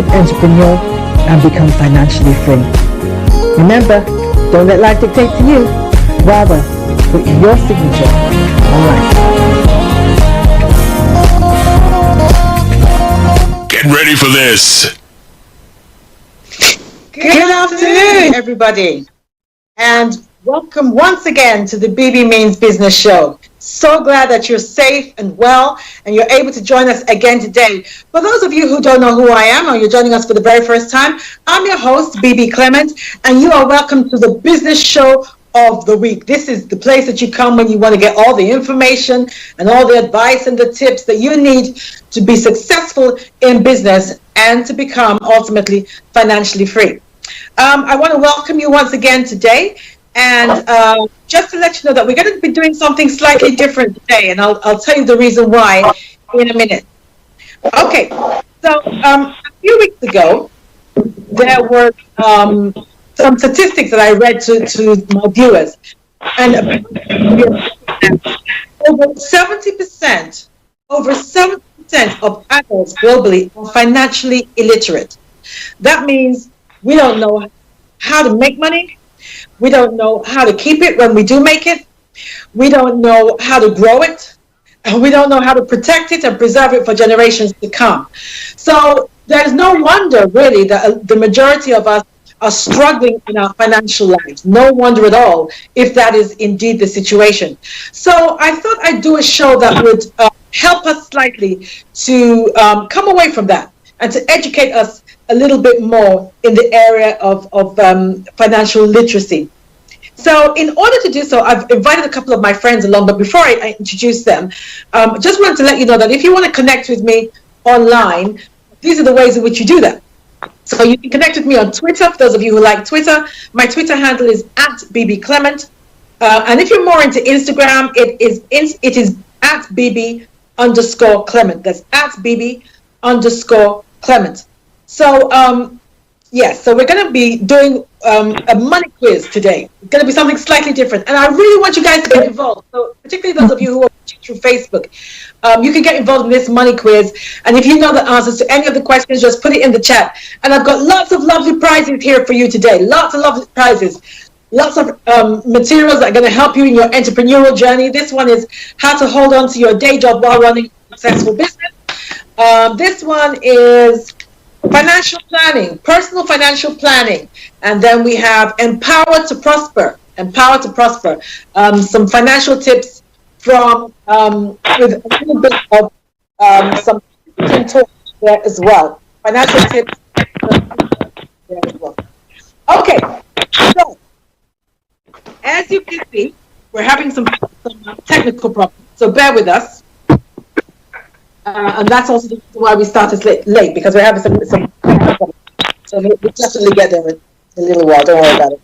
entrepreneur and become financially free. Remember, don't let life dictate to you. Rather, put your signature on life. Get ready for this. Good afternoon, everybody, and welcome once again to the Bebe Means Business Show. So glad that you're safe and well and you're able to join us again today. For those of you who don't know who I am or you're joining us for the very first time, I'm your host, Bebe Clement, and you are welcome to the Business Show of the Week. This is the place that you come when you want to get all the information and all the advice and the tips that you need to be successful in business and to become ultimately financially free. I want to welcome you once again today. And just to let you know that we're going to be doing something slightly different today, and I'll tell you the reason why in a minute. Okay, so a few weeks ago, there were some statistics that I read to my viewers, and over 70% of adults globally are financially illiterate. That means we don't know how to make money. We don't know how to keep it when we do make it. We don't know how to grow it. And we don't know how to protect it and preserve it for generations to come. So there's no wonder, really, that the majority of us are struggling in our financial lives. No wonder at all if that is indeed the situation. So I thought I'd do a show that would help us slightly to come away from that and to educate us a little bit more in the area of financial literacy. So in order to do so, I've invited a couple of my friends along, but before I introduce them, just wanted to let you know that if you want to connect with me online, these are the ways in which you do that. So you can connect with me on Twitter, for those of you who like Twitter. My Twitter handle is @BebeClement. And if you're more into Instagram, it is @Bebe_Clement. That's @Bebe_Clement. So, yes, so we're going to be doing a money quiz today. It's going to be something slightly different. And I really want you guys to get involved. So, particularly those of you who are watching through Facebook, you can get involved in this money quiz. And if you know the answers to any of the questions, just put it in the chat. And I've got lots of lovely prizes here for you today. Lots of lovely prizes. Lots of materials that are going to help you in your entrepreneurial journey. This one is how to hold on to your day job while running a successful business. This one is financial planning, personal financial planning. And then we have Empower to Prosper, some financial tips from, with a little bit of some talk there as well. Financial tips there as well. Okay, so as you can see, we're having some technical problems, so bear with us. And that's also the reason why we started late, because we're having some problems. So we'll definitely get there in a little while, don't worry about it.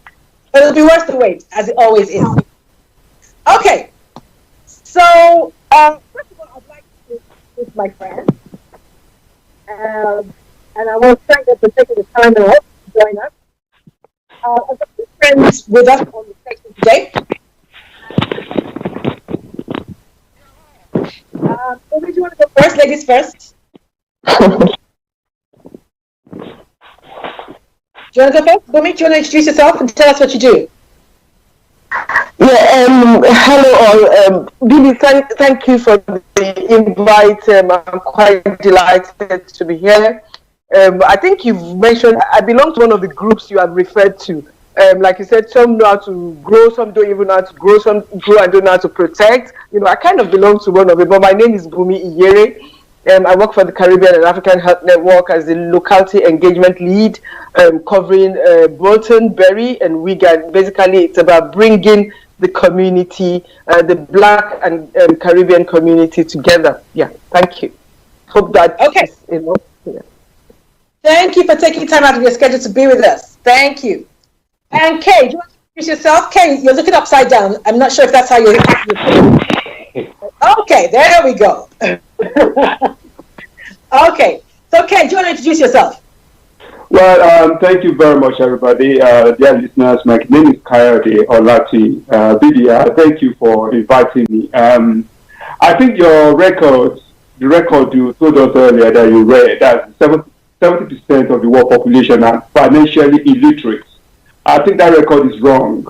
But it'll be worth the wait, as it always is. Okay, so first of all, I'd like to introduce my friend. And I want to thank them for taking the time out to join us. I've got two friends with us on the section today. Bebe, do you want to go first? Ladies first. Do you want to go first? Bebe, do you want to introduce yourself and tell us what you do? Yeah, hello all. Bebe, thank you for the invite. I'm quite delighted to be here. I think you've mentioned, I belong to one of the groups you have referred to. Like you said, some know how to grow, some don't even know how to grow, some grow and don't know how to protect. You know, I kind of belong to one of it, but my name is Iyere. I work for the Caribbean and African Health Network as the locality engagement lead, covering Bolton, Berry, and Wigan. Basically, it's about bringing the community, the Black and Caribbean community together. Yeah, thank you. Hope that is enough. Yeah. Thank you for taking time out of your schedule to be with us. Thank you. And Kay, do you want to introduce yourself? Kay, you're looking upside down. I'm not sure if that's how you're okay, there we go. Okay, so Kay, do you want to introduce yourself? Well, thank you very much, everybody. Dear listeners, my name is Kayode Olati. Bebe, thank you for inviting me. I think your record, the record you told us earlier that you read, that's 70% of the world population are financially illiterate. I think that record is wrong.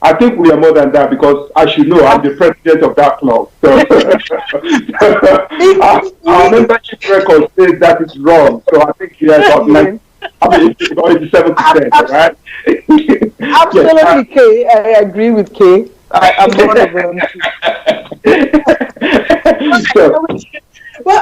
I think we are more than that because, as you know, I'm the president of that club. So our membership record says that it's wrong. So I think about 70%, right? Absolutely, Kay. I agree with Kay. I'm one of them. Well,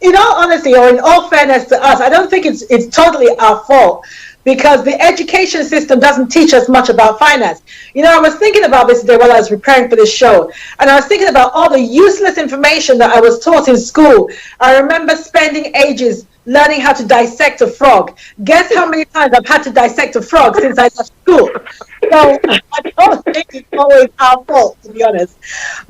in all honesty, or in all fairness to us, I don't think it's totally our fault because the education system doesn't teach us much about finance. You know, I was thinking about this today while I was preparing for this show, and I was thinking about all the useless information that I was taught in school. I remember spending ages learning how to dissect a frog. Guess how many times I've had to dissect a frog since I left school? So I don't think it's always our fault, to be honest.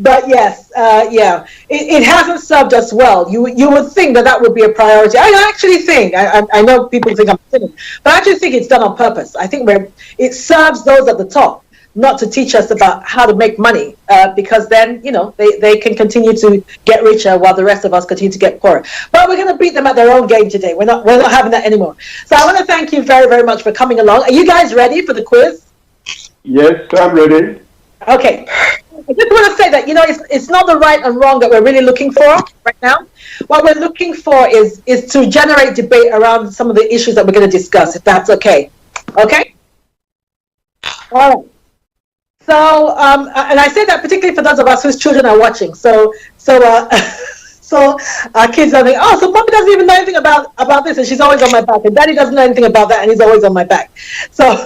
But yes, it hasn't served us well. You would think that would be a priority. I actually think, I know people think I'm kidding, but I actually think it's done on purpose. I think it serves those at the top not to teach us about how to make money, because then, you know, they can continue to get richer while the rest of us continue to get poorer. But we're going to beat them at their own game today. We're not having that anymore. So I want to thank you very, very much for coming along. Are you guys ready for the quiz? Yes, I'm ready. Okay. I just want to say that, you know, it's not the right and wrong that we're really looking for right now. What we're looking for is to generate debate around some of the issues that we're going to discuss, if that's okay. Okay? All right. So, and I say that particularly for those of us whose children are watching. So our kids are thinking, oh, so mommy doesn't even know anything about this, and she's always on my back, and daddy doesn't know anything about that, and he's always on my back. So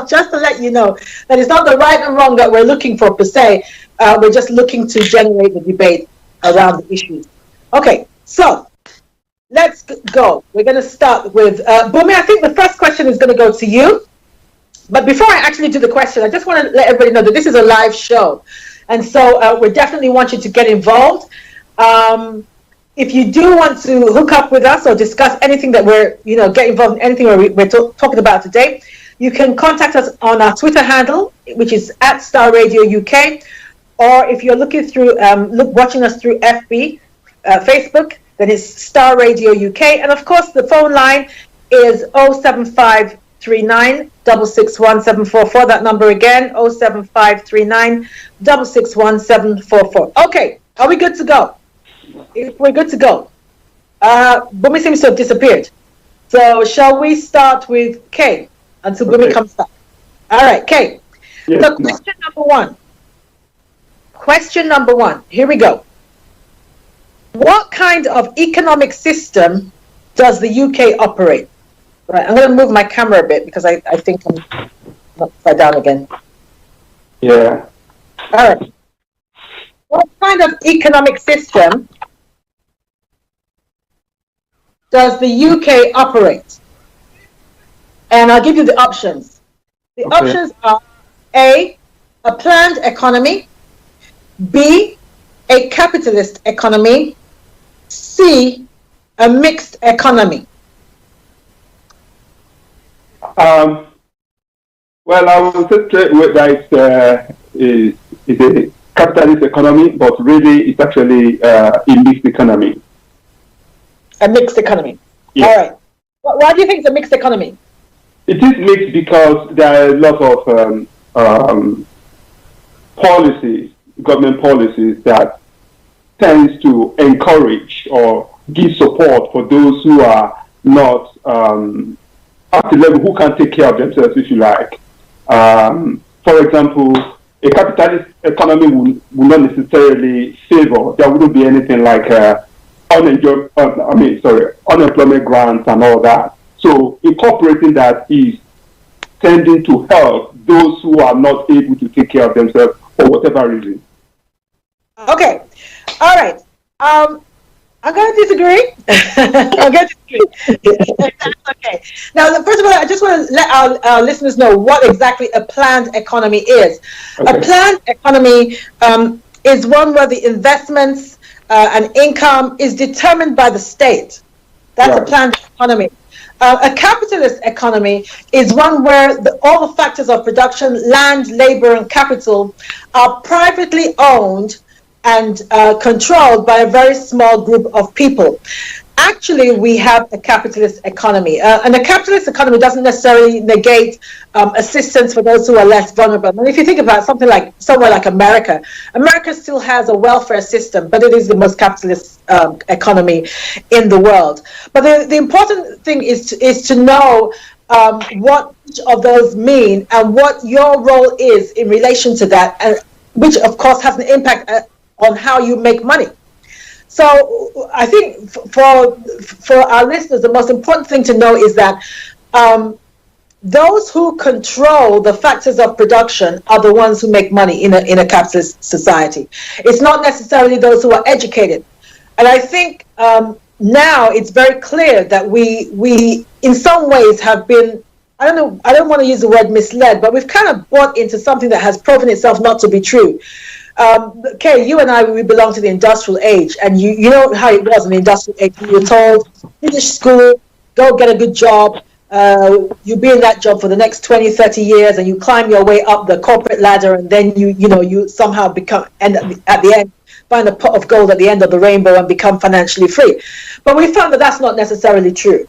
just to let you know that it's not the right and wrong that we're looking for per se. We're just looking to generate the debate around the issues. Okay, so let's go. We're going to start with Bumi. I think the first question is going to go to you. But before I actually do the question, I just want to let everybody know that this is a live show. And so we definitely want you to get involved. If you do want to hook up with us or discuss anything that get involved in anything we're talking about today, you can contact us on our Twitter handle, which is @StarRadioUK. Or if you're looking through, watching us through FB, Facebook, then it's Star Radio UK. And of course, the phone line is 07539 661 744. That number again, 07539 661 744. Okay, are we good to go? If we're good to go. Bumi seems to have disappeared. So shall we start with Kay until Bumi comes back? All right, Kay. Yes, so question number one. Question number one. Here we go. What kind of economic system does the UK operate? Right, I'm going to move my camera a bit because I think I'm upside down again. Yeah. All right. What kind of economic system does the UK operate? And I'll give you the options. The options are A, a planned economy, B, a capitalist economy, C, a mixed economy. Well, I will say straight away that it's a capitalist economy, but really it's actually a mixed economy. A mixed economy. Yeah. All right. Why do you think it's a mixed economy? It is mixed because there are a lot of policies, government policies that tends to encourage or give support for those who are not at the level who can take care of themselves, if you like. For example, a capitalist economy will not necessarily favor. There wouldn't be anything like unemployment grants and all that. So incorporating that is tending to help those who are not able to take care of themselves for whatever reason. Okay. All right. I'm going to disagree. I'm going to disagree. Okay. Now, first of all, I just want to let our listeners know what exactly a planned economy is. Okay. A planned economy is one where the investments and income is determined by the state. That's a planned economy. A capitalist economy is one where all the factors of production, land, labor, and capital are privately owned and controlled by a very small group of people. Actually, we have a capitalist economy, and a capitalist economy doesn't necessarily negate assistance for those who are less vulnerable. And if you think about something like somewhere like America, America still has a welfare system, but it is the most capitalist economy in the world. But the important thing is to know what each of those mean and what your role is in relation to that, and which of course has an impact on how you make money. So I think for our listeners, the most important thing to know is that those who control the factors of production are the ones who make money in a capitalist society. It's not necessarily those who are educated. And I think now it's very clear that we in some ways have been, I don't want to use the word misled, but we've kind of bought into something that has proven itself not to be true. Kay, you and I, we belong to the industrial age, and you know how it was in the industrial age. You were told, finish school, go get a good job, you'll be in that job for the next 20, 30 years, and you climb your way up the corporate ladder, and then you somehow become, and at the end, find a pot of gold at the end of the rainbow and become financially free. But we found that that's not necessarily true.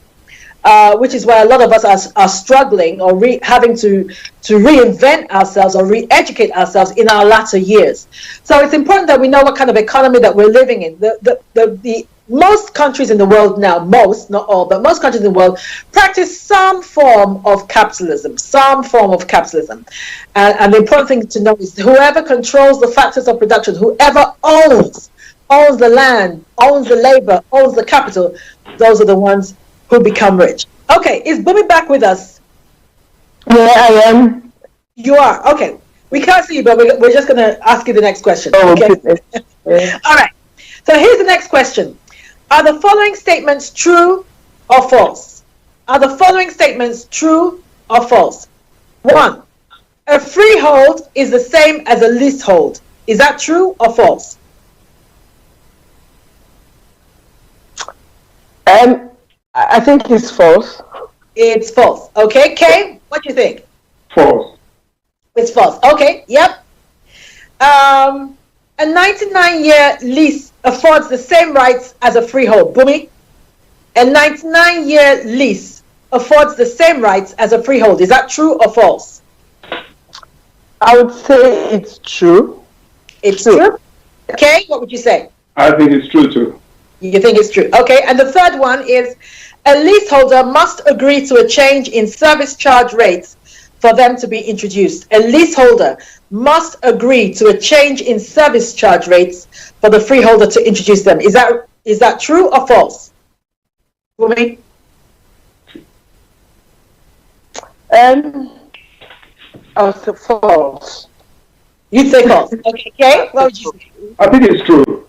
Which is why a lot of us are struggling or having to reinvent ourselves or re-educate ourselves in our latter years. So it's important that we know what kind of economy that we're living in. The most countries in the world now, most, not all, but most countries in the world practice some form of capitalism, And the important thing to know is whoever controls the factors of production, whoever owns the land, owns the labor, owns the capital, those are the ones who become rich. Okay, is Bebe back with us? Yeah, I am. You are? Okay. We can't see you, but we're just going to ask you the next question. Oh, okay? goodness. Yeah. All right. So here's the next question. Are the following statements true or false? Are the following statements true or false? 1. A freehold is the same as a leasehold. Is that true or false? I think it's false. It's false. Okay, Kay, what do you think? False. It's false. Okay, yep. A 99-year lease affords the same rights as a freehold. Bumi? A 99-year lease affords the same rights as a freehold. Is that true or false? I would say it's true. It's true? Okay, what would you say? I think it's true too. You think it's true. Okay, and the third one is a leaseholder must agree to a change in service charge rates for them to be introduced. A leaseholder must agree to a change in service charge rates for the freeholder to introduce them. Is that true or false? For me? I'll say false. You'd say false. Okay, Kay, what would you say? I think it's true.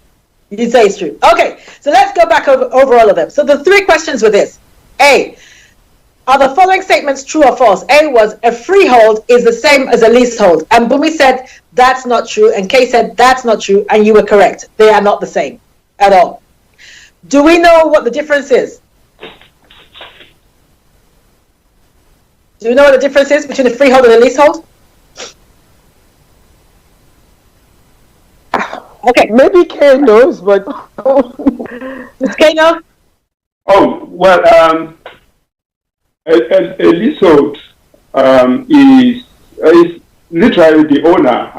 You'd say it's true. Okay, so let's go back over all of them. So the 3 questions were this. A, are the following statements true or false? A was a freehold is the same as a leasehold. And Bumi said that's not true. And Kay said that's not true. And you were correct. They are not the same at all. Do we know what the difference is? Do we know what the difference is between a freehold and a leasehold? Okay. Maybe Kay knows, but Does Kay know? Oh, well, a leasehold is literally the owner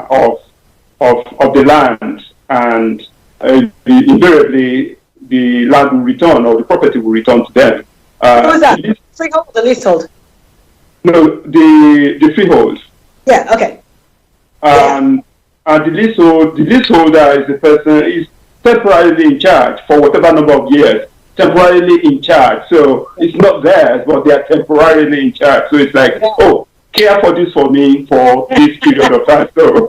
of the land, and invariably the land will return, or the property will return to them. Who is that? Freehold or the leasehold? No, the freehold. Yeah, okay. And the leaseholder is the person is temporarily in charge for whatever number of years. Temporarily in charge, so it's not theirs, but they are temporarily in charge. So it's like, oh, care for this for me for this period of time. So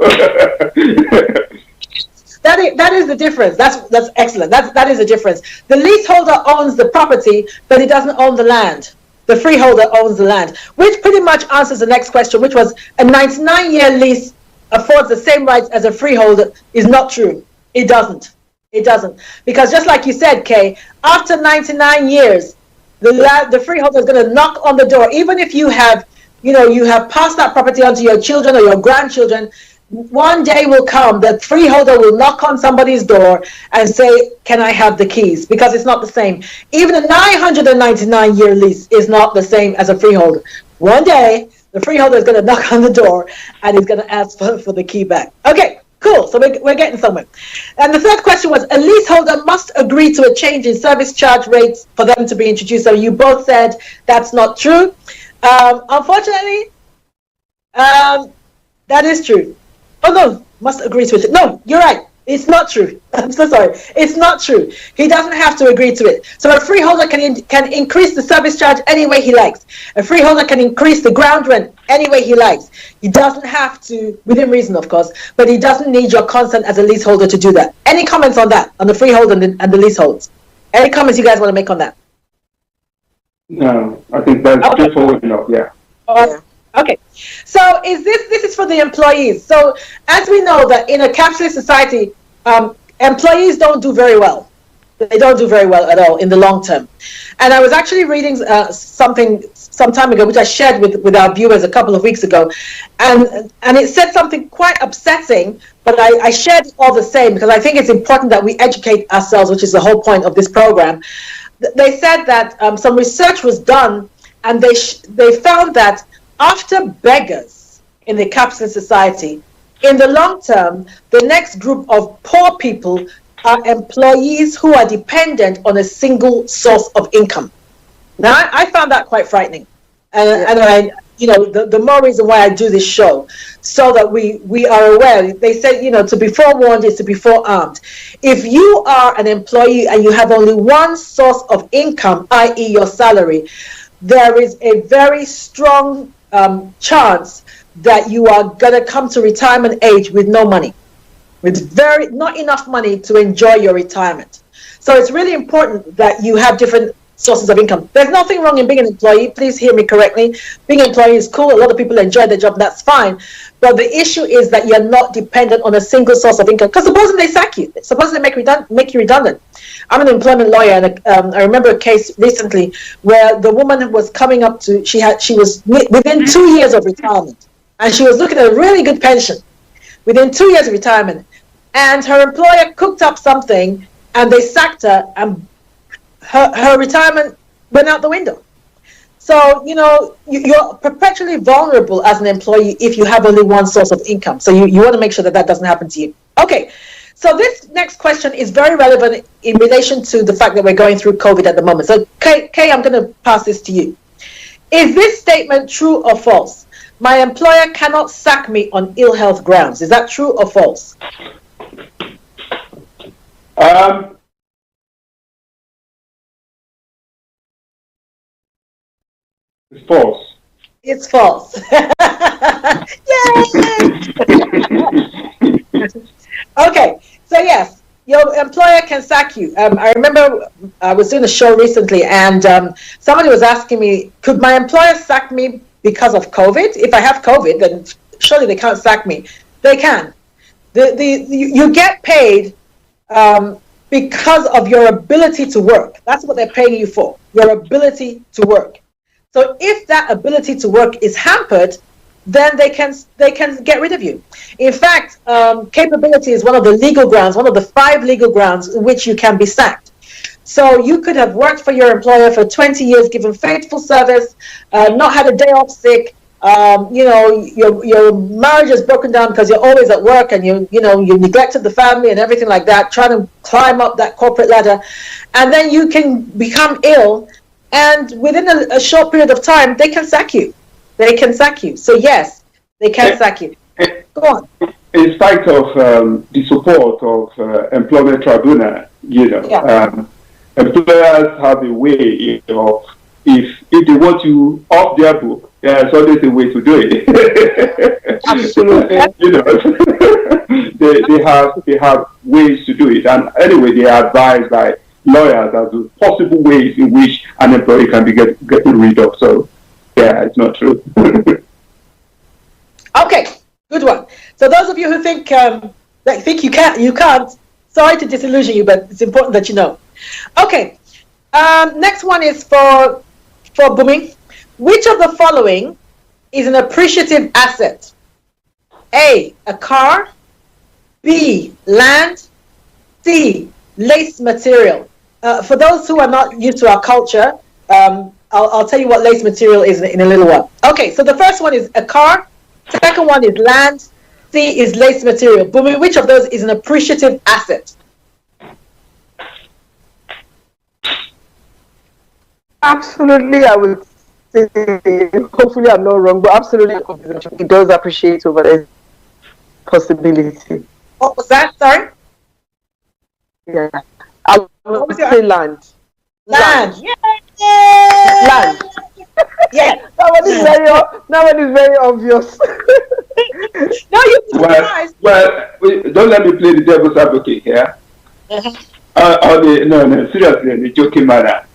that is the difference. That's excellent. That is the difference. The leaseholder owns the property, but he doesn't own the land. The freeholder owns the land, which pretty much answers the next question, which was a 99-year lease affords the same rights as a freeholder. Is not true. It doesn't. It doesn't. Because just like you said, Kay, after 99 years, the freeholder is going to knock on the door. Even if you have passed that property on to your children or your grandchildren, one day will come that freeholder will knock on somebody's door and say, can I have the keys? Because it's not the same. Even a 999-year lease is not the same as a freeholder. One day, the freeholder is going to knock on the door and he's going to ask for the key back. Okay, cool. So we're getting somewhere. And the third question was, a leaseholder must agree to a change in service charge rates for them to be introduced. So you both said that's not true. Unfortunately, that is true. Oh no, must agree to it. No, you're right. It's not true. I'm so sorry. It's not true. He doesn't have to agree to it. So a freeholder can increase the service charge any way he likes. A freeholder can increase the ground rent any way he likes. He doesn't have to, within reason of course, but he doesn't need your consent as a leaseholder to do that. Any comments on that, on the freehold and the leaseholds? Any comments you guys want to make on that? No, I think that's straightforward enough, yeah. Okay, so this is for the employees. So as we know that in a capitalist society, employees don't do very well. They don't do very well at all in the long term. And I was actually reading something some time ago, which I shared with our viewers a couple of weeks ago, and it said something quite upsetting, but I shared it all the same because I think it's important that we educate ourselves, which is the whole point of this program. They said that some research was done, and they found that after beggars in the capitalist society, in the long term, the next group of poor people are employees who are dependent on a single source of income. Now, I found that quite frightening. And I, the more reason why I do this show, so that we are aware. They said, to be forewarned is to be forearmed. If you are an employee and you have only one source of income, i.e. your salary, there is a very strong chance that you are going to come to retirement age with no money, with not enough money to enjoy your retirement. So it's really important that you have different sources of income. There's nothing wrong in being an employee. Please hear me correctly. Being an employee is cool. A lot of people enjoy their job. That's fine. But the issue is that you're not dependent on a single source of income. Because supposing they sack you, supposing they make you redundant. I'm an employment lawyer, and I remember a case recently where the woman was coming up to, she was within 2 years of retirement, and she was looking at a really good pension within 2 years of retirement, and her employer cooked up something, and they sacked her, and her retirement went out the window. So, you're perpetually vulnerable as an employee if you have only one source of income. So you want to make sure that doesn't happen to you. Okay. So this next question is very relevant in relation to the fact that we're going through COVID at the moment. So, Kay, I'm going to pass this to you. Is this statement true or false? My employer cannot sack me on ill health grounds. Is that true or false? It's false. It's false. Yay! Okay, so yes, your employer can sack you. I remember I was doing a show recently, and somebody was asking me, could my employer sack me because of COVID? If I have COVID, then surely they can't sack me. They can. You get paid because of your ability to work. That's what they're paying you for, your ability to work. So if that ability to work is hampered, then they can get rid of you. In fact, capability is one of the legal grounds, one of the 5 legal grounds in which you can be sacked. So you could have worked for your employer for 20 years, given faithful service, not had a day off sick. Your marriage is broken down because you're always at work, and you neglected the family and everything like that, trying to climb up that corporate ladder, and then you can become ill, and within a short period of time, they can sack you. They can sack you. So yes, they can sack you. Go on. In spite of the support of employment tribunal, employers have a way of, if they want you off their book, there's always a way to do it. Absolutely. they have ways to do it, and anyway, they are advised by lawyers as to possible ways in which an employee can be getting rid of. So, yeah, it's not true. Okay, good one. So those of you who think you can't. Sorry to disillusion you, but it's important that you know. Okay, next one is for Bumi. Which of the following is an appreciative asset? A, a car, B, land, C, lace material. For those who are not used to our culture, I'll tell you what lace material is in a little while. Okay, so the first one is a car, second one is land, C is lace material. Bumi, which of those is an appreciative asset? Absolutely, I would say, hopefully I'm not wrong, but absolutely it does appreciate over the possibility. What was that? Sorry? Yeah. I would say land. Land. Land. Yeah. That one is very obvious. No, you're surprised. Don't let me play the devil's advocate here. No, seriously, in a joking manner.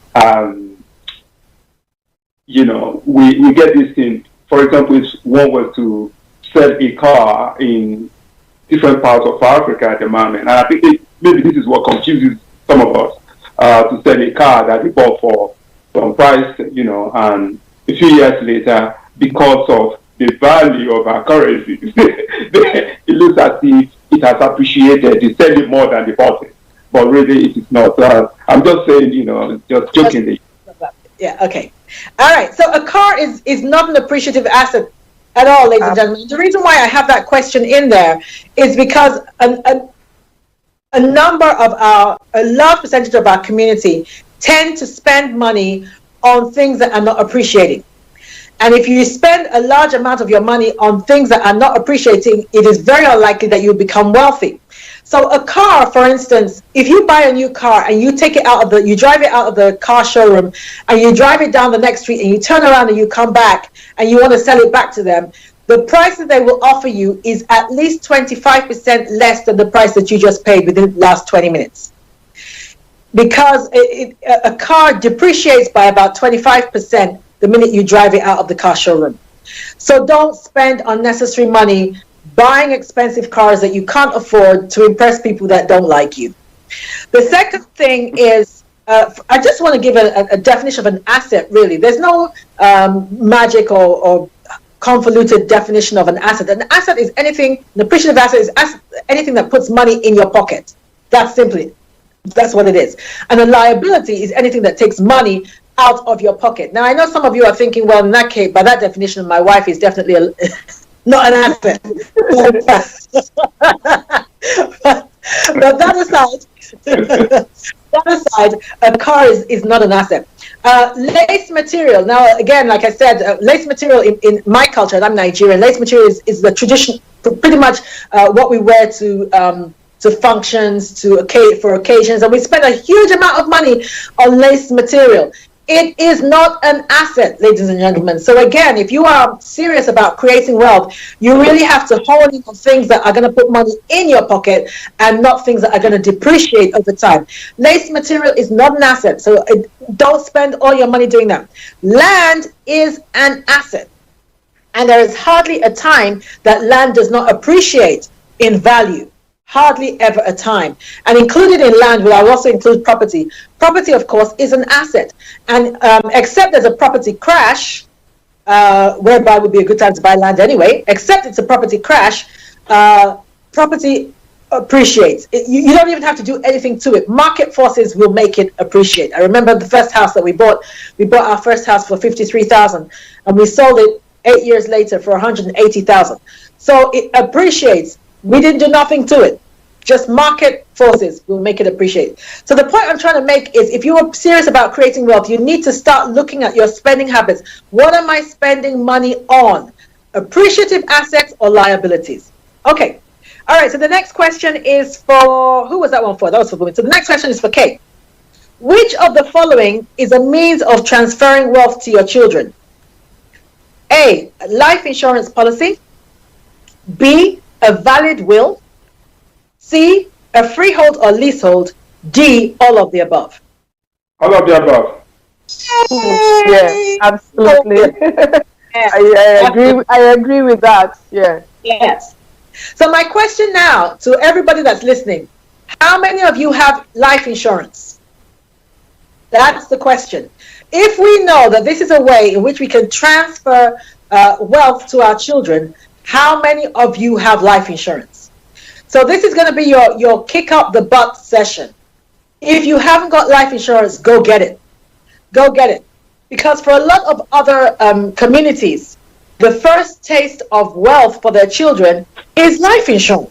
We get this thing. For example, if one was to sell a car in different parts of Africa at the moment, and I think maybe this is what confuses some of us, to sell a car that we bought for some price, and a few years later, because of the value of our currency, it looks as if it has appreciated. They sell it more than they bought it, but really it is not. I'm just saying, just jokingly. Yeah, okay. All right, so a car is not an appreciative asset at all, ladies and gentlemen. The reason why I have that question in there is because a large percentage of our community tend to spend money on things that are not appreciating. And if you spend a large amount of your money on things that are not appreciating, it is very unlikely that you'll become wealthy. So a car, for instance, if you buy a new car and you drive it out of the car showroom and you drive it down the next street and you turn around and you come back and you want to sell it back to them, the price that they will offer you is at least 25% less than the price that you just paid within the last 20 minutes. Because a car depreciates by about 25% the minute you drive it out of the car showroom. So don't spend unnecessary money buying expensive cars that you can't afford to impress people that don't like you. The second thing is, I just want to give a definition of an asset, really. There's no magic or convoluted definition of an asset. An asset is anything, an appreciative asset is anything that puts money in your pocket. That's what it is. And a liability is anything that takes money out of your pocket. Now, I know some of you are thinking, well, in that case, by that definition, my wife is definitely not an asset. But that aside, a car is not an asset. Lace material. Now, again, like I said, lace material in my culture, and I'm Nigerian, lace material is the tradition, pretty much what we wear to functions, for occasions, and we spend a huge amount of money on lace material. It is not an asset, ladies and gentlemen. So again, if you are serious about creating wealth, you really have to hone in on things that are going to put money in your pocket and not things that are going to depreciate over time. Lace material is not an asset, so don't spend all your money doing that. Land is an asset, and there is hardly a time that land does not appreciate in value. Hardly ever a time. And included in land will also include property. Property, of course, is an asset. And except there's a property crash, whereby would be a good time to buy land anyway, except it's a property crash, property appreciates. You don't even have to do anything to it. Market forces will make it appreciate. I remember the first house that we bought our first house for $53,000 and we sold it 8 years later for $180,000. So it appreciates. We didn't do nothing to it. Just market forces will make it appreciate. So the point I'm trying to make is, if you are serious about creating wealth, you need to start looking at your spending habits. What am I spending money on? Appreciative assets or liabilities? Okay. All right. So the next question is for, who was that one for? That was for women. So the next question is for Kate. Which of the following is a means of transferring wealth to your children? A, life insurance policy. B, a valid will. C, a freehold or leasehold. D, all of the above. All of the above. Yes, absolutely. I agree with that. Yeah. Yes. So my question now to everybody that's listening, how many of you have life insurance? That's the question. If we know that this is a way in which we can transfer wealth to our children, How many of you have life insurance? So this is going to be your kick up the butt session. If you haven't got life insurance, go get it. Go get it. Because for a lot of other communities, the first taste of wealth for their children is life insurance.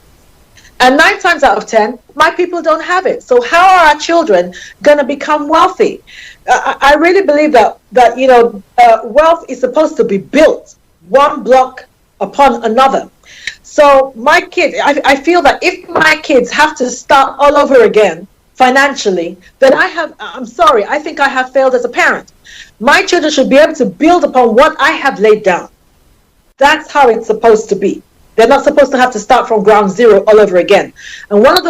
And 9 times out of 10, my people don't have it. So how are our children going to become wealthy? I really believe that wealth is supposed to be built one block upon another. So my kids, I feel that if my kids have to start all over again financially, then I'm sorry, I think I have failed as a parent. My children should be able to build upon what I have laid down. That's how it's supposed to be. They're not supposed to have to start from ground zero all over again. And one of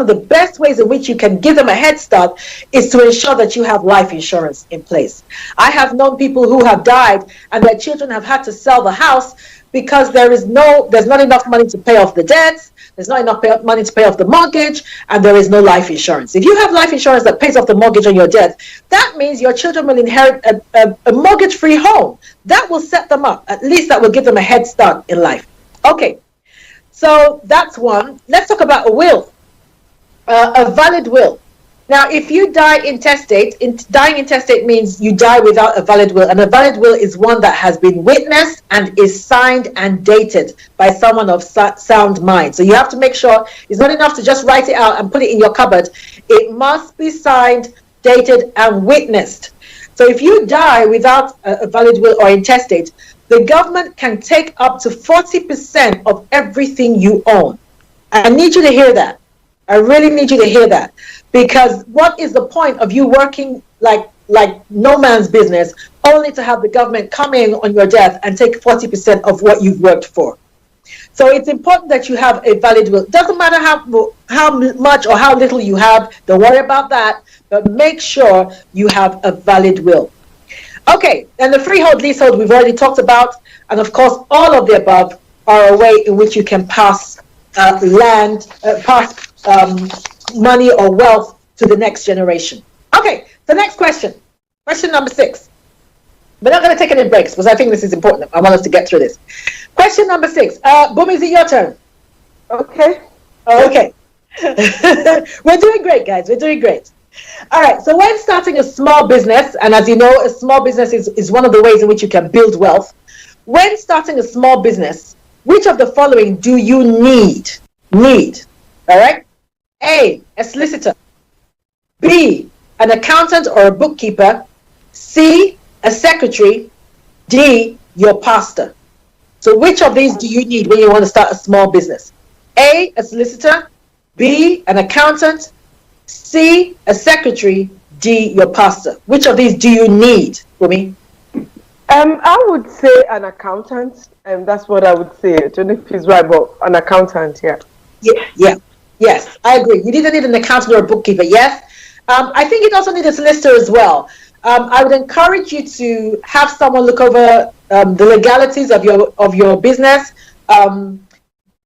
the best ways in which you can give them a head start is to ensure that you have life insurance in place. I have known people who have died and their children have had to sell the house because there's not enough money to pay off the debts, there's not enough money to pay off the mortgage, and there is no life insurance. If you have life insurance that pays off the mortgage on your debt, that means your children will inherit a mortgage-free home. That will set them up. At least that will give them a head start in life. Okay, so that's one. Let's talk about a will, a valid will. Now, if you die intestate, dying intestate means you die without a valid will, and a valid will is one that has been witnessed and is signed and dated by someone of sound mind. So you have to make sure it's not enough to just write it out and put it in your cupboard. It must be signed, dated, and witnessed. So if you die without a valid will or intestate, the government can take up to 40% of everything you own. I need you to hear that. I really need you to hear that. Because what is the point of you working like no man's business only to have the government come in on your death and take 40% of what you've worked for? So it's important that you have a valid will. Doesn't matter how much or how little you have, don't worry about that, but make sure you have a valid will. Okay, and the freehold, leasehold we've already talked about, and of course all of the above are a way in which you can pass money or wealth to the next generation. Okay, the next question. Question number 6. We're not going to take any breaks because I think this is important. I want us to get through this. Question number 6. Boom, is it your turn? Okay. Okay. We're doing great, guys. We're doing great. All right. So when starting a small business, and as you know, a small business is one of the ways in which you can build wealth. When starting a small business, which of the following do you need? All right. A solicitor. B, an accountant or a bookkeeper. C, a secretary. D, your pastor. So which of these do you need when you want to start a small business? A solicitor. B, an accountant. C, a secretary. D, your pastor. Which of these do you need, Wumi? I would say an accountant. That's what I would say. I don't know if he's right, but an accountant, yeah. Yeah. Yes, I agree. You either need an accountant or a bookkeeper, yes. I think you'd also need a solicitor as well. I would encourage you to have someone look over the legalities of your business.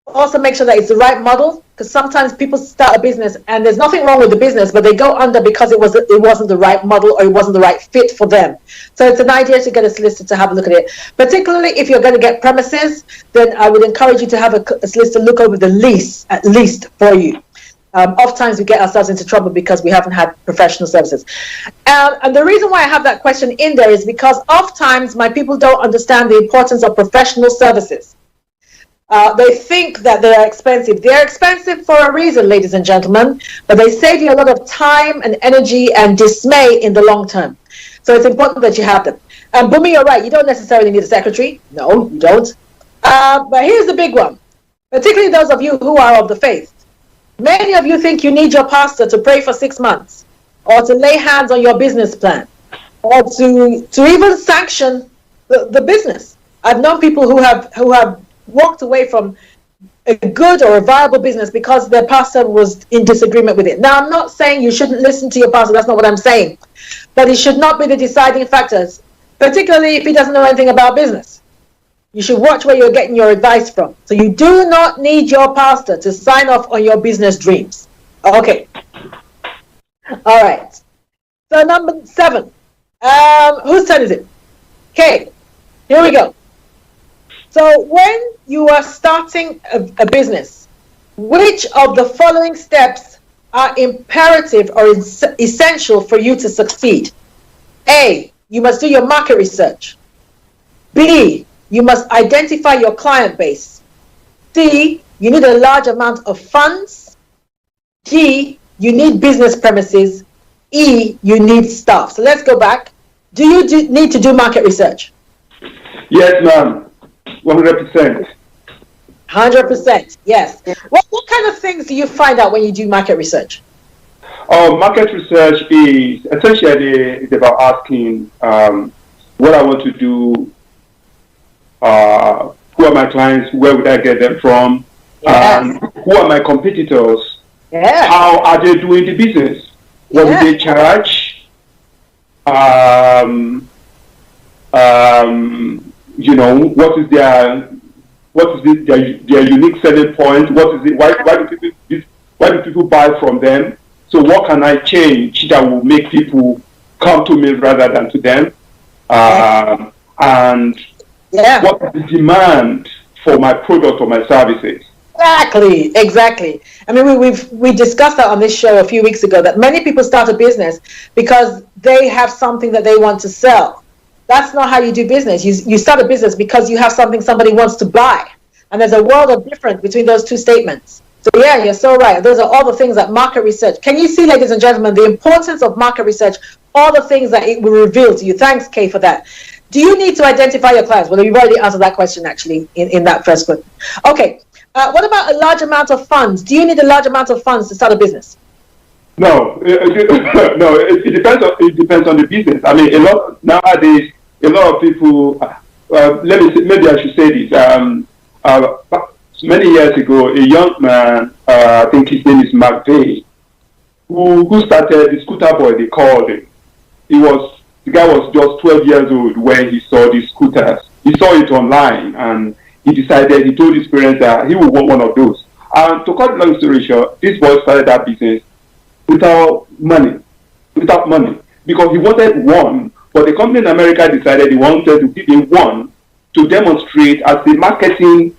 Also make sure that it's the right model, because sometimes people start a business and there's nothing wrong with the business, but they go under because it wasn't the right model or it wasn't the right fit for them. So it's an idea to get a solicitor to have a look at it. Particularly if you're going to get premises, then I would encourage you to have a solicitor look over the lease at least for you. Oftentimes we get ourselves into trouble because we haven't had professional services. And the reason why I have that question in there is because oftentimes my people don't understand the importance of professional services. They think that they are expensive. They're expensive for a reason, ladies and gentlemen, but they save you a lot of time and energy and dismay in the long term. So it's important that you have them. And Bumi, you're right. You don't necessarily need a secretary. No, you don't. But here's the big one, particularly those of you who are of the faith. Many of you think you need your pastor to pray for 6 months, or to lay hands on your business plan, or to even sanction the business. I've known people who have walked away from a good or a viable business because their pastor was in disagreement with it. Now, I'm not saying you shouldn't listen to your pastor. That's not what I'm saying. But it should not be the deciding factors, particularly if he doesn't know anything about business. You should watch where you're getting your advice from. So you do not need your pastor to sign off on your business dreams. Okay. All right. So number 7. Whose turn is it? Okay. Here we go. So when you are starting a business, which of the following steps are imperative or essential for you to succeed? A, you must do your market research. B, you must identify your client base. C, you need a large amount of funds. D, you need business premises. E, you need staff. So let's go back. Do you need to do market research? Yes, ma'am. 100%. 100%, yes. What kind of things do you find out when you do market research? Market research is essentially it's about asking what I want to do, who are my clients, where would I get them from, Yes. who are my competitors, Yes. how are they doing the business, what do they charge, what is their unique selling point, what is it, why do people buy from them? So what can I change that will make people come to me rather than to them? And what is the demand for my product or my services? Exactly. I mean, we discussed that on this show a few weeks ago, that many people start a business because they have something that they want to sell. That's not how you do business. You start a business because you have something somebody wants to buy. And there's a world of difference between those two statements. So yeah, you're so right. Those are all the things that market research. Can you see, ladies and gentlemen, the importance of market research, all the things that it will reveal to you? Thanks, Kay, for that. Do you need to identify your clients? Well, you've already answered that question, actually, in that first question. Okay. What about a large amount of funds? Do you need a large amount of funds to start a business? No, it depends on the business. I mean, nowadays, a lot of people. Maybe I should say this. Many years ago, a young man, I think his name is McVeigh, who started the scooter boy. They called him. The guy was just 12 years old when he saw these scooters. He saw it online and he told his parents that he would want one of those. And to cut the long story short, this boy started that business without money, because he wanted one, but the company in America decided they wanted to give him one to demonstrate as a marketing,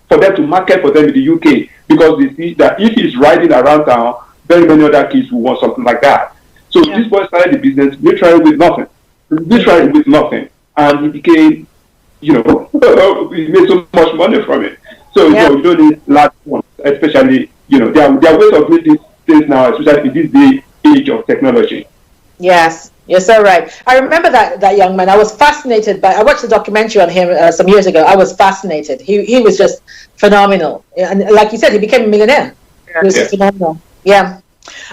for them to market for them in the UK, because they see that if he's riding around town, very many other kids will want something like that. So this boy started the business literally with nothing, and he became, he made so much money from it. So you don't need large ones, especially, there are ways of doing these things now, especially in this age of technology. Yes, you're so right. I remember that young man. I was fascinated I watched a documentary on him some years ago. I was fascinated. He was just phenomenal. And like you said, he became a millionaire. He was phenomenal. Yeah.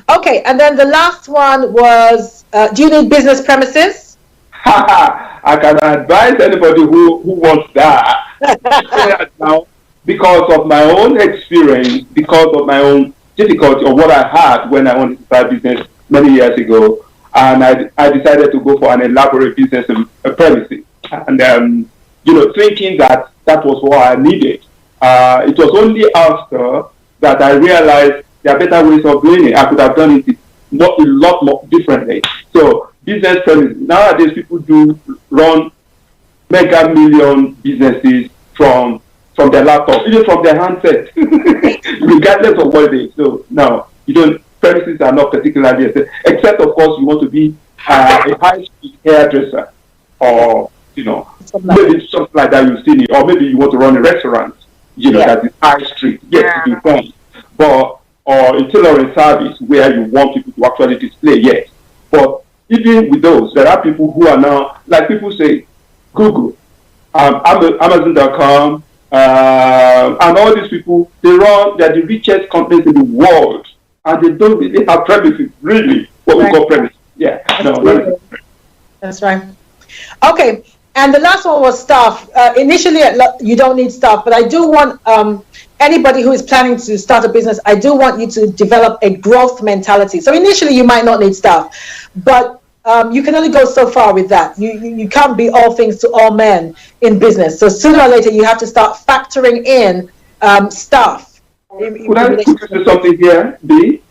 Okay, and then the last one was, do you need business premises? I can advise anybody who wants that. Now, because of my own experience, because of my own difficulty of what I had when I wanted to start business many years ago, and I decided to go for an elaborate business premises, and thinking that was what I needed. It was only after that I realized there are better ways of doing it. I could have done it a lot more differently. So business premises, nowadays people do run mega million businesses from their laptop, even from their handset, regardless of what it is. So no, premises are not particularly essential, except of course you want to be a high street hairdresser, or maybe something like that you've seen it, or maybe you want to run a restaurant, that is high street. Yes, you can, or a tailoring service where you want people to actually display. Yes, but even with those, there are people who are now, like people say, Google, Amazon.com, and all these people, they're the richest companies in the world, and they don't really have premises, really, what we call premises. Yeah, That's right. Okay, and the last one was staff. Initially, you don't need staff, but I do want anybody who is planning to start a business, I do want you to develop a growth mentality. So initially, you might not need staff, but you can only go so far with that. You can't be all things to all men in business. So sooner or later, you have to start factoring in staff. Could I say something here, B?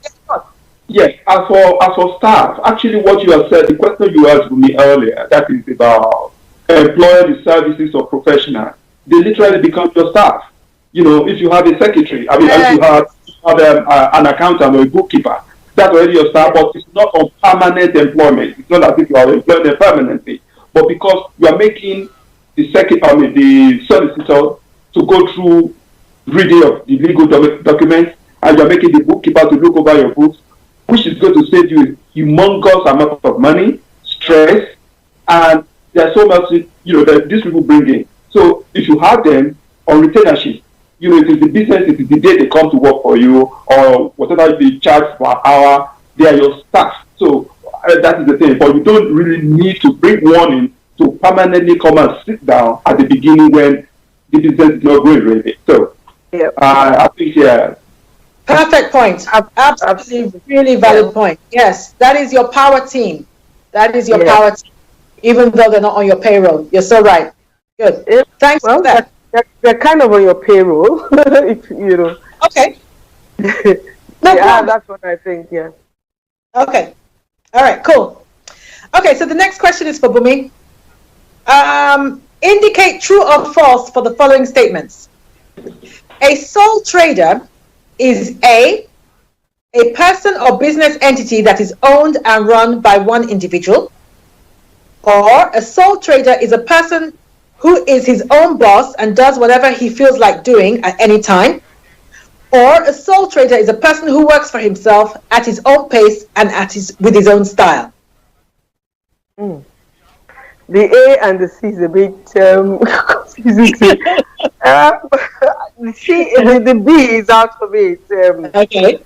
Yes, as for staff, actually what you have said, the question you asked me earlier, that is about employing the services of professionals. they literally become your staff. You know, if you have a secretary, I mean, if you have an accountant or a bookkeeper, that's already your staff, but it's not on permanent employment. It's not as if you are employed there permanently, but because you are making the the solicitor to go through reading of the legal documents, and you are making the bookkeeper to look over your books, which is going to save you a humongous amount of money, stress, and there's so much, that these people bring in. So if you have them on retainership, it is the business, it is the day they come to work for you, or whatever they charge per hour, they are your staff. So that is the thing. But you don't really need to bring one in to permanently come and sit down at the beginning when the business is not going really. So I think, Perfect point. Absolutely, really valid point. Yes, that is your power team. That is your power team, even though they're not on your payroll. You're so right. Good. Thanks for that. They're kind of on your payroll, if you know. Okay. No problem. That's what I think. Yeah. Okay. All right. Cool. Okay. So the next question is for Bumi. Indicate true or false for the following statements. A sole trader is a person or business entity that is owned and run by one individual, or a sole trader is a person who is his own boss and does whatever he feels like doing at any time, or a sole trader is a person who works for himself at his own pace and with his own style. The A and the C is a bit confusing. The B is out of it. Okay.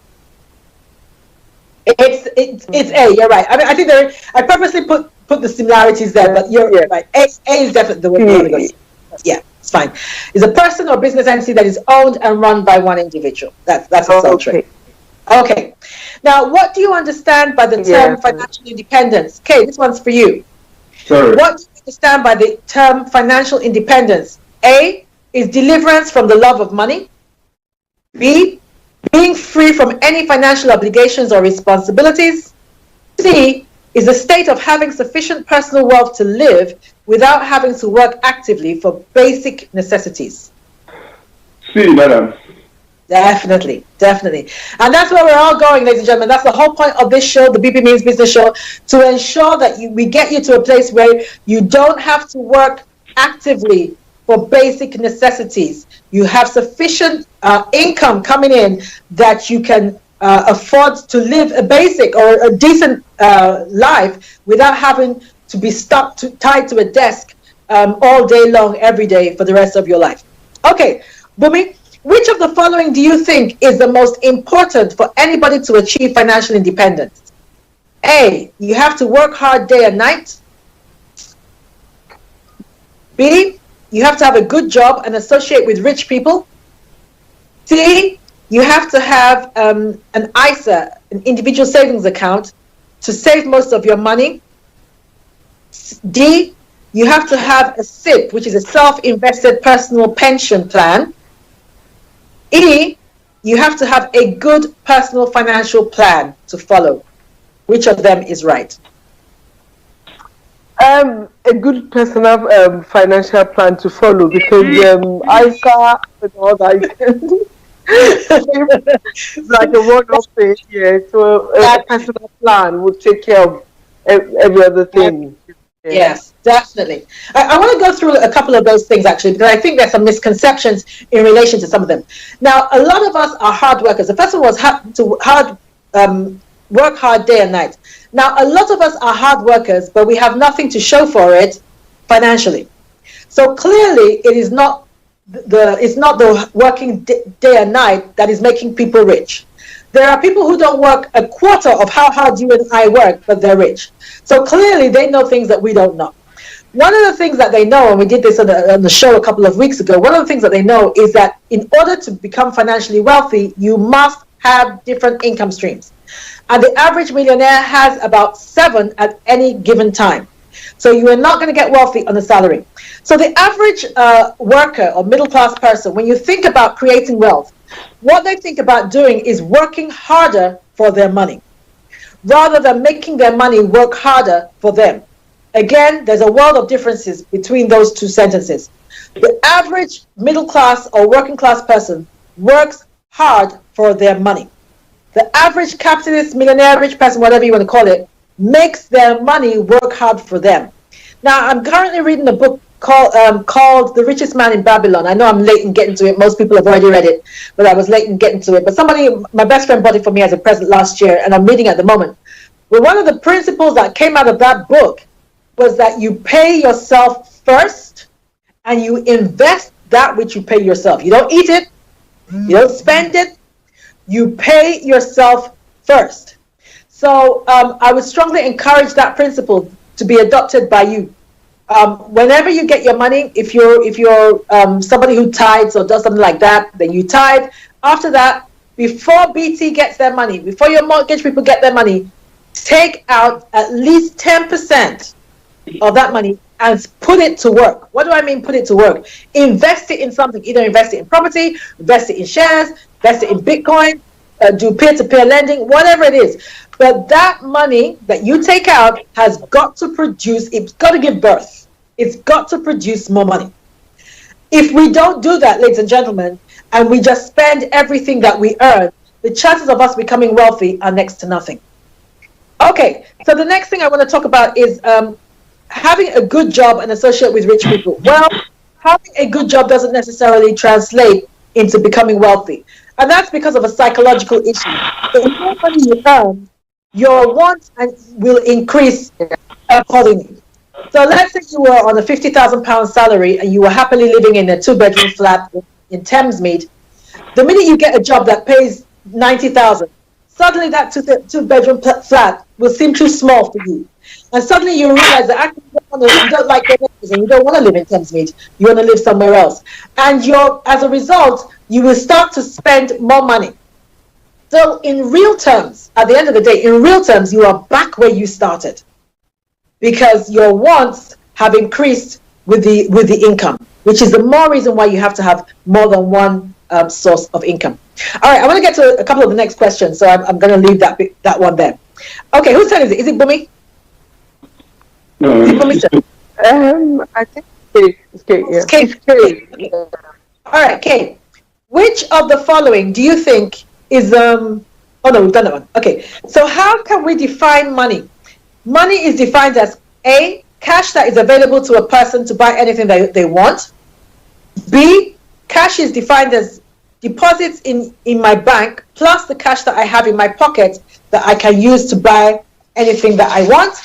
It's A. You're right. I mean, I think I purposely put the similarities there, but you're right. A is definitely the way to go. Yeah, it's fine. It's a person or business entity that is owned and run by one individuul. That's a sole trader. Okay. Now, what do you understand by the term financial independence? Okay, this one's for you. Sorry. What do you understand by the term financial independence? A is deliverance from the love of money. B, being free from any financial obligations or responsibilities. C is the state of having sufficient personal wealth to live without having to work actively for basic necessities. C, madam. Definitely. And that's where we're all going, ladies and gentlemen. That's the whole point of this show, the BP Means Business Show, to ensure that we get you to a place where you don't have to work actively for basic necessities. You have sufficient income coming in that you can afford to live a basic or a decent life without having to be tied to a desk all day long, every day for the rest of your life. Okay, Bumi, which of the following do you think is the most important for anybody to achieve financial independence? A, you have to work hard day and night. B, you have to have a good job and associate with rich people. C, you have to have an ISA, an individual savings account, to save most of your money. D, you have to have a SIP, which is a self-invested personal pension plan. E, you have to have a good personal financial plan to follow. Which of them is right? A good personal financial plan to follow, because ISA and all that it's like a one-off thing. Yeah, so a personal plan would take care of every other thing. Yes, definitely. I want to go through a couple of those things, actually, because I think there's some misconceptions in relation to some of them. Now, a lot of us are hard workers. The first one was work hard day and night. Now, a lot of us are hard workers, but we have nothing to show for it financially. So clearly, it is not the working day and night that is making people rich. There are people who don't work a quarter of how hard you and I work, but they're rich. So clearly, they know things that we don't know. One of the things that they know, and we did this on the show a couple of weeks ago, one of the things that they know is that in order to become financially wealthy, you must have different income streams. And the average millionaire has about 7 at any given time. So you are not going to get wealthy on a salary. So the average worker or middle-class person, when you think about creating wealth, what they think about doing is working harder for their money, rather than making their money work harder for them. Again, there's a world of differences between those two sentences. The average middle class or working class person works hard for their money. The average capitalist, millionaire, rich person, whatever you want to call it, makes their money work hard for them. Now, I'm currently reading a book called The Richest Man in Babylon. I know I'm late in getting to it. Most people have already read it, but I was late in getting to it. But my best friend bought it for me as a present last year, and I'm reading at the moment. But one of the principles that came out of that book was that you pay yourself first, and you invest that which you pay yourself. You don't eat it, you don't spend it, you pay yourself first. So I would strongly encourage that principle to be adopted by you. Whenever you get your money, if you're somebody who tithes or does something like that, then you tithe. After that, before BT gets their money, before your mortgage people get their money, take out at least 10% of that money and put it to work. What do I mean put it to work? Invest it in something. Either invest it in property, invest it in shares, invest it in Bitcoin, do peer-to-peer lending, whatever it is. But that money that you take out has got to produce, it's got to give birth. It's got to produce more money. If we don't do that, ladies and gentlemen, and we just spend everything that we earn, the chances of us becoming wealthy are next to nothing. Okay, so the next thing I want to talk about is having a good job and associate with rich people. Well, having a good job doesn't necessarily translate into becoming wealthy. And that's because of a psychological issue. The more money you earn, your wants will increase accordingly. So let's say you were on a £50,000 salary and you were happily living in a 2-bedroom flat in Thamesmead. The minute you get a job that pays 90,000, suddenly that two-bedroom flat will seem too small for you. And suddenly you realize that actually you don't like your neighbors and you don't want to live in Thamesmead. You want to live somewhere else. And as a result, you will start to spend more money. So in real terms, at the end of the day, in real terms, you are back where you started because your wants have increased with the income, which is the more reason why you have to have more than one source of income. All right, I want to get to a couple of the next questions, so I'm going to leave that one there. Okay, whose turn is it? Is it Bumi? No, Is it Bumi's turn? I think it's Kate. Yeah. It's Kate. All right, Kate. Which of the following do you think is oh no, we've done that one. Okay, so how can we define money? Money is defined as A, cash that is available to a person to buy anything that they want. B, cash is defined as deposits in my bank plus the cash that I have in my pocket that I can use to buy anything that I want.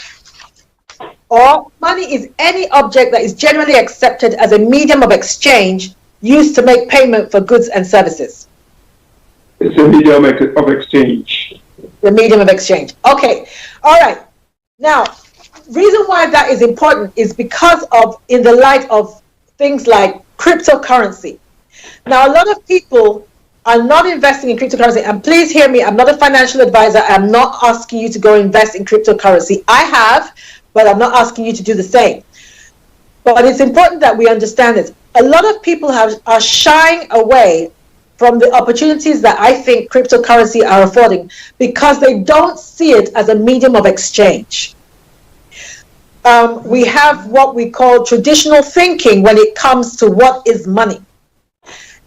Or money is any object that is generally accepted as a medium of exchange used to make payment for goods and services. It's a medium of exchange. The medium of exchange. Okay. All right. Now, reason why that is important is because of in the light of things like cryptocurrency. Now, a lot of people are not investing in cryptocurrency, and please hear me, I'm not a financial advisor. I'm not asking you to go invest in cryptocurrency. I have, but I'm not asking you to do the same. But it's important that we understand this. A lot of people are shying away from the opportunities that I think cryptocurrency are affording because they don't see it as a medium of exchange. We have what we call traditional thinking when it comes to what is money.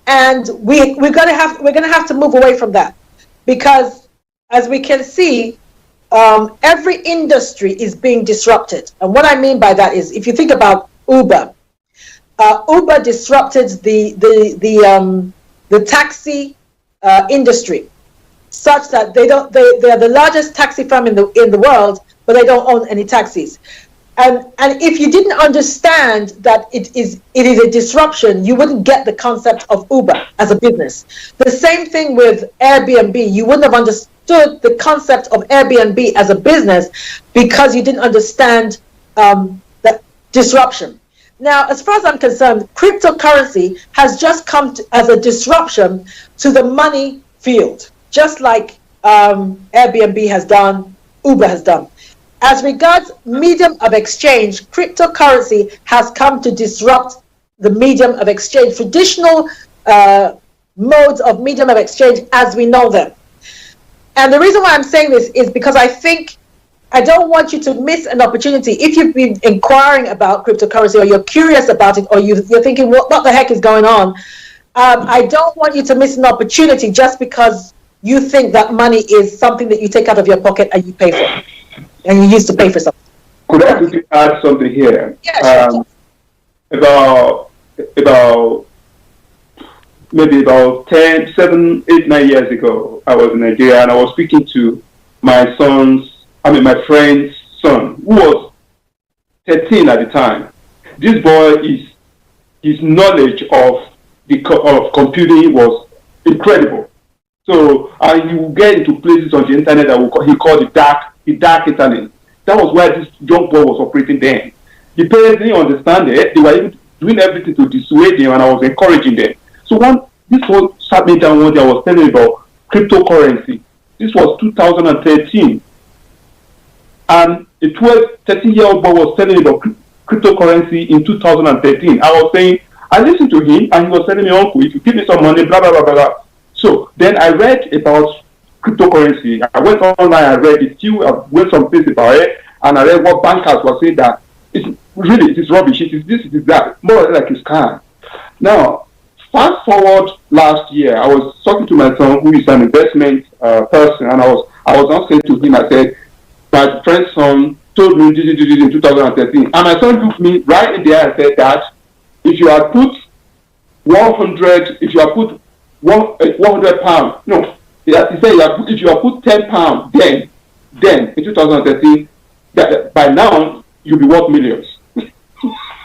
And we're gonna have to move away from that because, as we can see, every industry is being disrupted. And what I mean by that is, if you think about Uber, Uber disrupted the taxi industry, such that they are the largest taxi firm in the world, but they don't own any taxis. And if you didn't understand that it is a disruption, you wouldn't get the concept of Uber as a business. The same thing with Airbnb. You wouldn't have understood the concept of Airbnb as a business because you didn't understand that disruption. Now, as far as I'm concerned, cryptocurrency has just come as a disruption to the money field, just like Airbnb has done, Uber has done. As regards medium of exchange, cryptocurrency has come to disrupt the medium of exchange, traditional modes of medium of exchange as we know them. And the reason why I'm saying this is because I think I don't want you to miss an opportunity. If you've been inquiring about cryptocurrency, or you're curious about it, or you're thinking, what the heck is going on? I don't want you to miss an opportunity just because you think that money is something that you take out of your pocket and you pay for, and you used to pay for something. Could I quickly add something here? Yeah, sure. About maybe about 10, 7, 8, 9 years ago, I was in Nigeria and I was speaking to my friend's son, who was 13 at the time. This boy, his knowledge of computing was incredible. So, and he would get into places on the internet that he called the dark internet. That was where this young boy was operating then. The parents didn't understand it. They were even doing everything to dissuade him, and I was encouraging them. So this was sat me down one day. I was telling about cryptocurrency. This was 2013, and a 13-year-old boy was telling me about cryptocurrency in 2013. I was saying, I listened to him, and he was telling me, "Uncle, if you give me some money, blah blah blah blah blah." So then I read about cryptocurrency. I went online, I read it. I went some places about it, and I read what bankers were saying that it is rubbish. It is this, it is that, more like a scam. Now, fast forward last year, I was talking to my son, who is an investment person, and I was not saying to him, I said, my friend's son told me this in 2013, and my son looked me right in the eye and said that if you had put 100, if you had put 100 pounds, no. He said, if you have put 10 pounds, then in 2013, by now you'll be worth millions.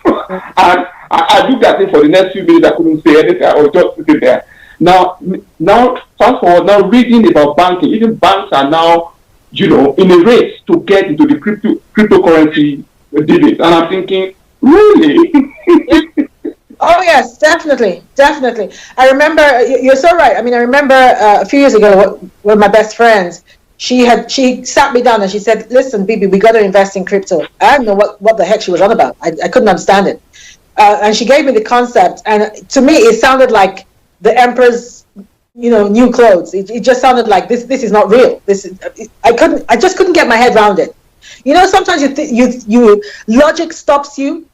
And I looked at him for the next few minutes. I couldn't say anything. I was just sitting there. Now, fast forward. Now, reading about banking, even banks are now, in a race to get into the cryptocurrency debate. And I'm thinking, really? Oh yes, definitely. I remember, you're so right. I mean, I remember a few years ago, one of my best friends, she sat me down and she said, "Listen, Bebe, we got to invest in crypto." I don't know what the heck she was on about. I couldn't understand it. And she gave me the concept, and to me, it sounded like the emperor's, new clothes. It just sounded like this is not real. I just couldn't get my head around it. Sometimes you logic stops you.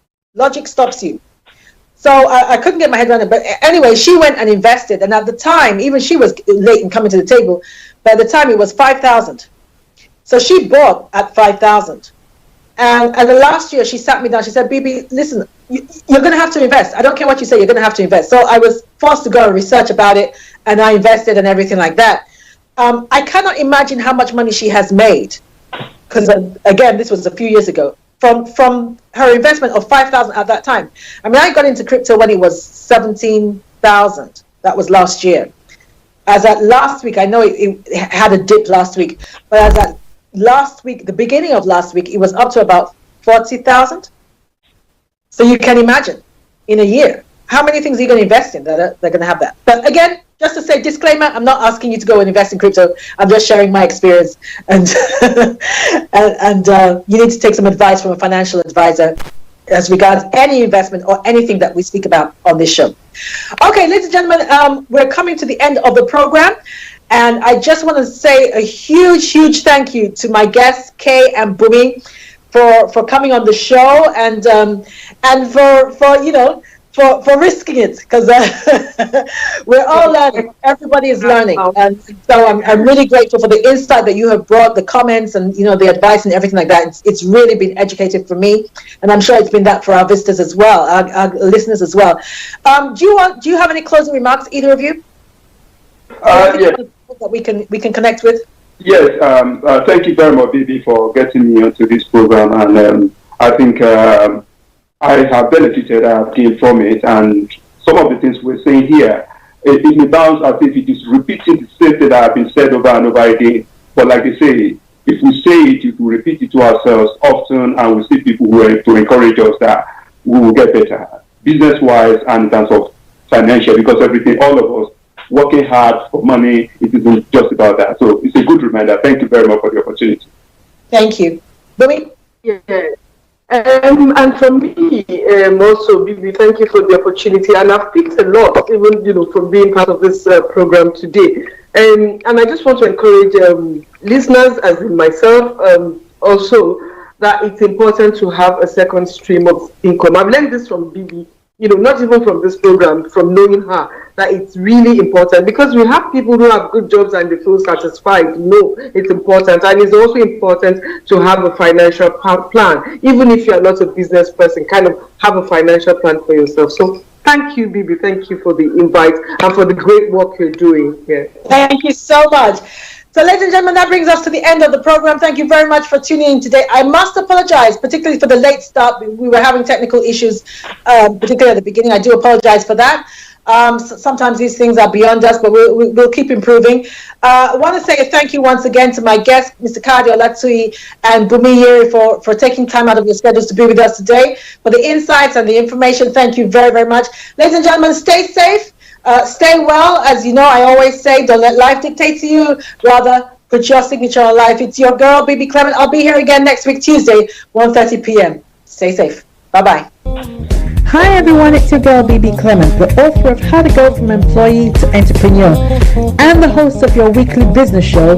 So I couldn't get my head around it. But anyway, she went and invested. And at the time, even she was late in coming to the table. By the time it was 5,000. So she bought at 5,000. And the last year, she sat me down. She said, "Bebe, listen, you're going to have to invest. I don't care what you say. You're going to have to invest." So I was forced to go and research about it. And I invested and everything like that. I cannot imagine how much money she has made. Because, again, this was a few years ago. From her investment of 5,000 at that time. I mean, I got into crypto when it was 17,000. That was last year. As at last week, I know it had a dip last week, but as at last week, the beginning of last week, it was up to about 40,000. So you can imagine, in a year, how many things are you going to invest in that they're going to have that. But again, just to say, disclaimer, I'm not asking you to go and invest in crypto. I'm just sharing my experience, and and you need to take some advice from a financial advisor as regards any investment or anything that we speak about on this show. Okay, ladies and gentlemen, we're coming to the end of the program, and I just want to say a huge thank you to my guests, Kay and Bumi, for coming on the show, and for risking it, because we're all learning. Everybody is learning, and so I'm really grateful for the insight that you have brought, the comments, and the advice and everything like that. It's really been educative for me, and I'm sure it's been that for our visitors as well, our listeners as well. Do you have any closing remarks, either of you? Yes. That we can connect with. Yes. Thank you very much, Bebe, for getting me onto this program, and I think. I have benefited, I have gained from it, and some of the things we're saying here, it may bounce as if it is repeating the same thing that have been said over and over again. But like they say, if we say it, if we repeat it to ourselves often, and we see people who are to encourage us, that we will get better, business-wise and in terms of financial, because all of us, working hard for money, it isn't just about that. So it's a good reminder. Thank you very much for the opportunity. Thank you. Bumi? Yeah. And for me, also, Bibi, thank you for the opportunity. And I've picked a lot, even from being part of this program today. And I just want to encourage listeners, as in myself, also that it's important to have a second stream of income. I've learned this from Bebe, not even from this program, from knowing her, that it's really important, because we have people who have good jobs and they feel satisfied. No, it's important. And it's also important to have a financial plan. Even if you're not a business person, kind of have a financial plan for yourself. So thank you, Bebe. Thank you for the invite and for the great work you're doing here. Thank you so much. So, ladies and gentlemen, that brings us to the end of the program. Thank you very much for tuning in today. I must apologize, particularly for the late start. We were having technical issues, particularly at the beginning. I do apologize for that. Sometimes these things are beyond us, but we'll keep improving. I want to say a thank you once again to my guests, Mr. Kadi Olatunji and Iyere, for taking time out of your schedules to be with us today. For the insights and the information, thank you very, very much. Ladies and gentlemen, stay safe. Stay well. As you know, I always say, don't let life dictate to you. Rather, put your signature on life. It's your girl, Bebe Clement. I'll be here again next week, Tuesday, 1:30 p.m. Stay safe. Bye-bye. Hi everyone, it's your girl Bebe Clement, the author of How to Go From Employee to Entrepreneur and the host of your weekly business show,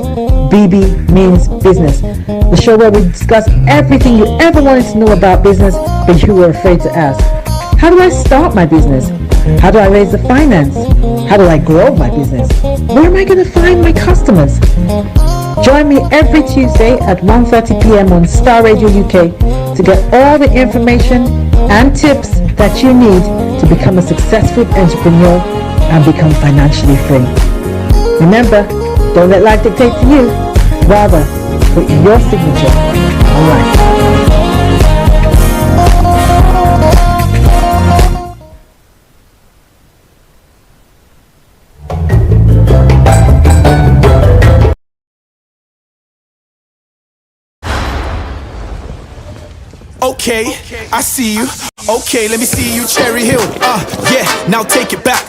Bebe Means Business, the show where we discuss everything you ever wanted to know about business but you were afraid to ask. How do I start my business? How do I raise the finance? How do I grow my business? Where am I going to find my customers? Join me every Tuesday at 1:30 p.m. on Star Radio UK to get all the information and tips that you need to become a successful entrepreneur and become financially free. Remember, don't let life dictate to you. Rather, put your signature on life. Okay, I see you. Okay, let me see you, Cherry Hill. Yeah, now take it back.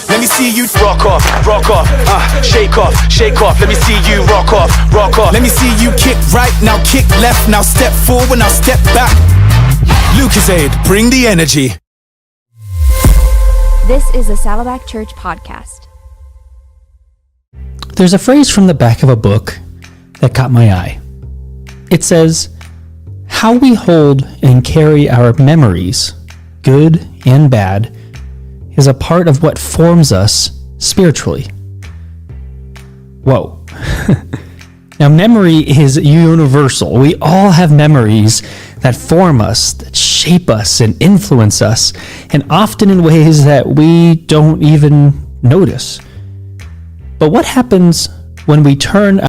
Let me see you rock off, shake off, shake off. Let me see you rock off, rock off. Let me see you kick right, now kick left, now step forward, now step back. Lucasade, bring the energy. This is a Saddleback Church podcast. There's a phrase from the back of a book that caught my eye. It says, "How we hold and carry our memories, good and bad, is a part of what forms us spiritually." Whoa. Now, memory is universal. We all have memories that form us, that shape us and influence us, and often in ways that we don't even notice. But what happens when we turn